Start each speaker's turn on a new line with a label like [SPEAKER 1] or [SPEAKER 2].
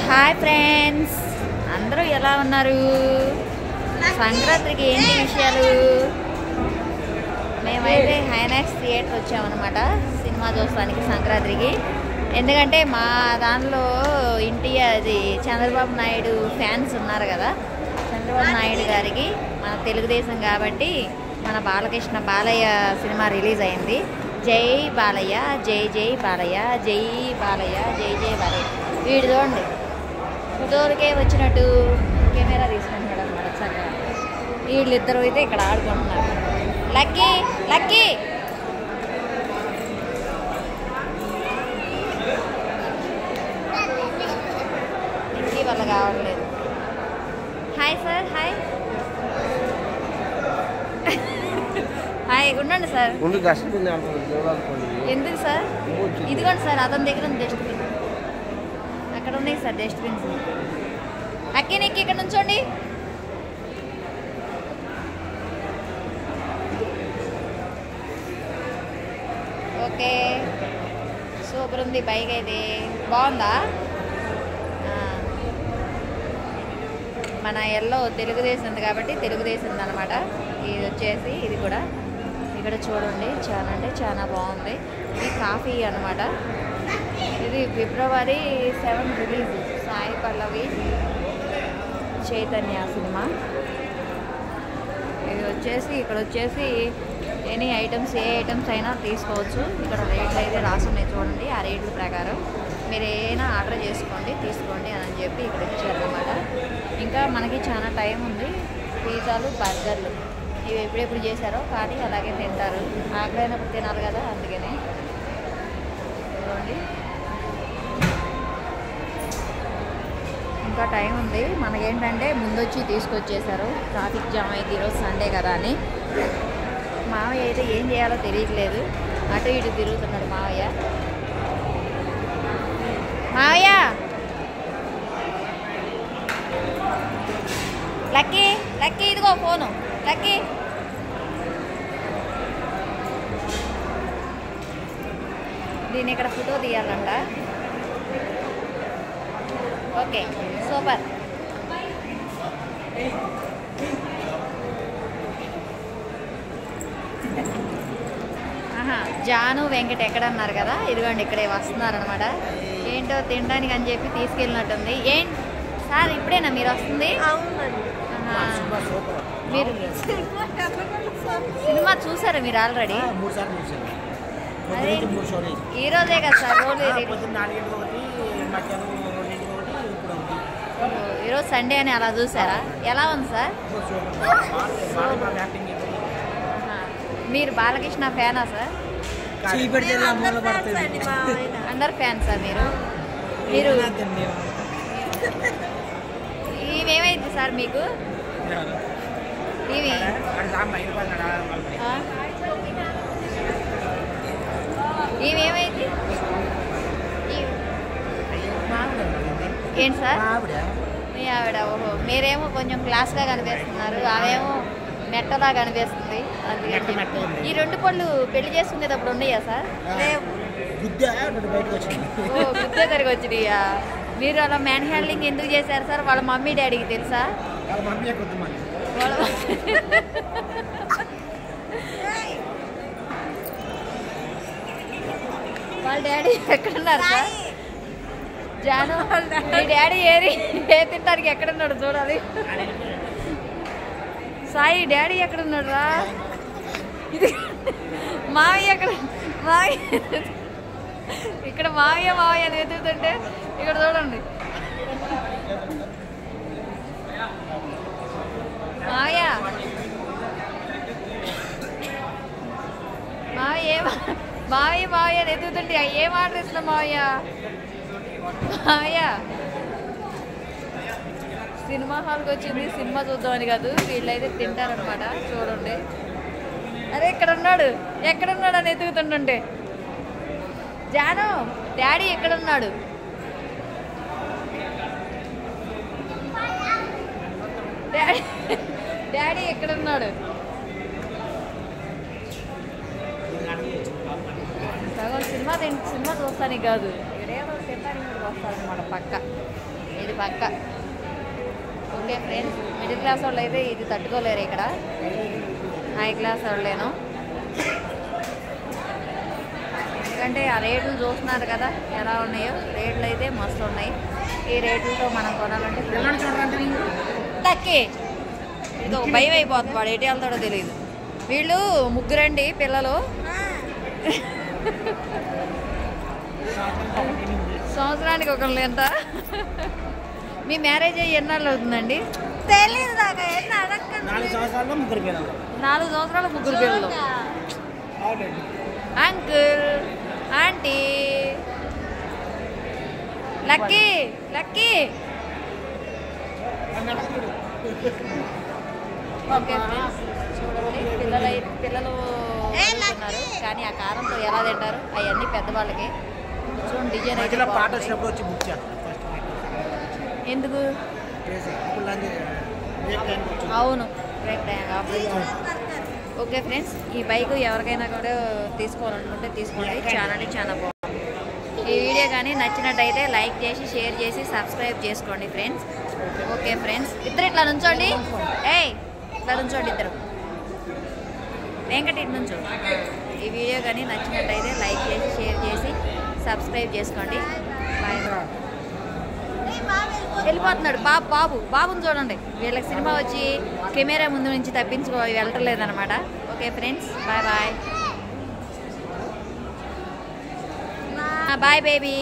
[SPEAKER 1] Hi friends, అందరూ ఎలా ఉన్నారు? సంక్రాంతికి ఏంటి విషయాలు? మేమైతే హైనాక్స్ థియేటర్ వచ్చామన్నమాట సినిమా చూస్తానికి సంక్రాంతికి. ఎందుకంటే మా దానిలో అది చంద్రబాబు నాయుడు ఫ్యాన్స్ ఉన్నారు కదా, చంద్రబాబు నాయుడు గారికి మన తెలుగుదేశం కాబట్టి మన బాలయ్య సినిమా రిలీజ్ అయింది. జై బాలయ్య, జై జై బాలయ్య, జై బాలయ్య, జై జై బాలయ్య. వీడు చూడండి ఫోటోలకే వచ్చినట్టు కెమెరా తీసుకుంటున్నాడు అన్నమాట. చక్కగా వీళ్ళిద్దరూ అయితే ఇక్కడ ఆడుకుంటున్నారు. లక్కీ లక్కీ ఇంటి వల్ల కావట్లేదు. Hi sir, hi hi. ఉండండి సార్. ఎందుకు సార్? ఇదిగోండి సార్, అతని దగ్గర ఉంది డస్ట్బిన్. అక్కడ ఉన్నాయి సార్ డస్ట్బిన్స్. అక్కి నెక్కి ఇక్కడ నుంచోండి. ఓకే, సూపర్ ఉంది బైక్ అయితే. బాగుందా? మన ఎల్లో తెలుగుదేశం ఉంది కాబట్టి తెలుగుదేశం అనమాట. ఇది వచ్చేసి ఇది కూడా ఇక్కడ చూడండి, చాలా అంటే చాలా బాగుంది. ఇది కాఫీ అనమాట. ఇది ఫిబ్రవరి 7 రిలీజ్. సాయి పల్లవి చైతన్య సినిమా. ఇది వచ్చేసి ఇక్కడ వచ్చేసి ఎనీ ఐటమ్స్, ఏ ఐటమ్స్ అయినా తీసుకోవచ్చు. ఇక్కడ రేట్లు అయితే రాసున్నాయి చూడండి. ఆ రేట్ల ప్రకారం మీరు ఏదైనా ఆర్డర్ చేసుకోండి, తీసుకోండి అని చెప్పి ఇక్కడ ఇచ్చారన్నమాట. ఇంకా మనకి చాలా టైం ఉంది. పిజ్జాలు, బర్గర్లు ఇవి ఎప్పుడెప్పుడు చేశారో కానీ అలాగే తింటారు. ఆకలైనప్పుడు తినాలి కదా, అందుకని చూడండి. ఇంకా టైం ఉంది. మనకేంటంటే ముందొచ్చి తీసుకొచ్చేసారు. ట్రాఫిక్ జామ్ అయితే ఈరోజు సండే కదా అని. మావయ్య అయితే ఏం చేయాలో తెలియట్లేదు, అటు ఇటు తిరుగుతున్నాడు మావయ్య. మావయ్య, లక్కీ లక్కీ ఇదిగో ఫోను. లక్కీ దీన్ని ఇక్కడ ఫోటో తీయాలంట. Okay, super. జాను వెంకట ఎక్కడన్నారు కదా, ఇదిగోండి ఇక్కడే వస్తున్నారనమాట. ఏంటో తినడానికి అని చెప్పి తీసుకెళ్ళినట్టుంది. ఏం సార్, ఇప్పుడేనా మీరు వస్తుంది? మీరు సినిమా చూసారా మీరు ఆల్రెడీ? అదే ఈరోజే కదా సార్ రోజు. ఈరోజు సండే అని అలా చూసారా? ఎలా ఉంది సార్? మీరు బాలకృష్ణ ఫ్యానా సార్? అందరు ఫ్యాన్ సార్ మీరు? మీరు ఇవేమైంది సార్ మీకు? ఇవి ఇవేమైంది? ఏంటి సార్ మీ ఆవిడ? ఓహో, మీరేమో కొంచెం క్లాస్గా కనిపిస్తున్నారు, ఆమెమో మెట్టలా కనిపిస్తుంది. అందుకని ఈ 2 పళ్ళు పెళ్లి చేసుకునేటప్పుడు ఉన్నాయా సార్? గుద్దే తిరిగి వచ్చినాయా? మీరు అలా మ్యాన్ హ్యాండ్లింగ్ ఎందుకు చేశారు సార్? వాళ్ళ మమ్మీ డాడీకి తెలుసా? వాళ్ళ డాడీ ఎక్కడున్నారు సార్? జాను, మీ డాడీ ఏ తింటానికి ఎక్కడున్నాడు చూడాలి. సాయి డాడీ ఎక్కడున్నాడు రా? ఇది మావయ్య ఎక్కడ? మావయ్య ఇక్కడ మావయ్య అని ఎదుగుతుంటే ఇక్కడ చూడండి. మావయ్య అని ఎదుగుతుంటే ఏం ఆర్డర్ ఇస్తున్నాం మావయ్య? సినిమా హాల్కి వచ్చింది సినిమా చూద్దామని కాదు, వీళ్ళైతే తింటారనమాట. చూడండి, అరే ఎక్కడున్నాడు అని ఎదుగుతుంటుంటే. జాను, డాడీ ఎక్కడున్నాడు? డాడీ ఎక్కడున్నాడు? సగం సినిమా చూస్తానికి కాదు, ఇక్కడేదో తినడానికి కూడా వస్తారనమాట పక్క. ఇది పక్క. ఓకే ఫ్రెండ్స్, మిడిల్ క్లాస్ వాళ్ళు అయితే ఇది తట్టుకోలేరు. ఇక్కడ హై క్లాస్ వాళ్ళేను, ఎందుకంటే ఆ రేట్లు చూస్తున్నారు కదా ఎలా ఉన్నాయో. రేట్లు అయితే మస్తు ఉన్నాయి. ఈ రేట్లతో మనం కొనాలంటే తక్కే ఇది ఒక భయం అయిపోతుంది. వాడు ఎటు వెళ్తాడో తెలియదు. వీళ్ళు ముగ్గురండి పిల్లలు. సంవత్సరానికి ఒకళ్ళు ఎంత? మీ మ్యారేజ్ అయ్యి ఎన్నాళ్ళు అవుతుందండి? తెలియదు నాకు. 4 సంవత్సరాలు ముగ్గురు పిల్లలు. Uncle, aunty, lucky lucky. Okay friends, చూడండి పిల్లలు ఉన్నారు కానీ ఆ కారంతో ఎలా తింటారు అవన్నీ పెద్దవాళ్ళకి. చూడండి డిజైన్ అయితే ఎందుకు? అవును, బ్రేక్ టైం కాబట్టి. ఓకే ఫ్రెండ్స్, ఈ బైక్ ఎవరికైనా కూడా తీసుకోవాలనుకుంటే తీసుకోండి. చాలా బాగుంది. ఈ వీడియో కానీ నచ్చినట్టయితే లైక్ చేసి షేర్ చేసి సబ్స్క్రైబ్ చేసుకోండి ఫ్రెండ్స్. ఓకే ఫ్రెండ్స్, ఇద్దరు ఇట్లా నుంచోండి. ఇట్లా నుంచోండి ఇద్దరు. వెంకట ఇటు నుంచో. ఈ వీడియో కానీ నచ్చినట్టయితే లైక్ చేసి షేర్ చేసి సబ్స్క్రైబ్ చేసుకోండి. బాయ్. వెళ్ళిపోతున్నాడు బాబుని చూడండి. వీళ్ళకి సినిమా వచ్చి కెమెరా ముందు నుంచి వెళ్ళట్లేదన్నమాట. Okay friends, bye bye. Bye baby.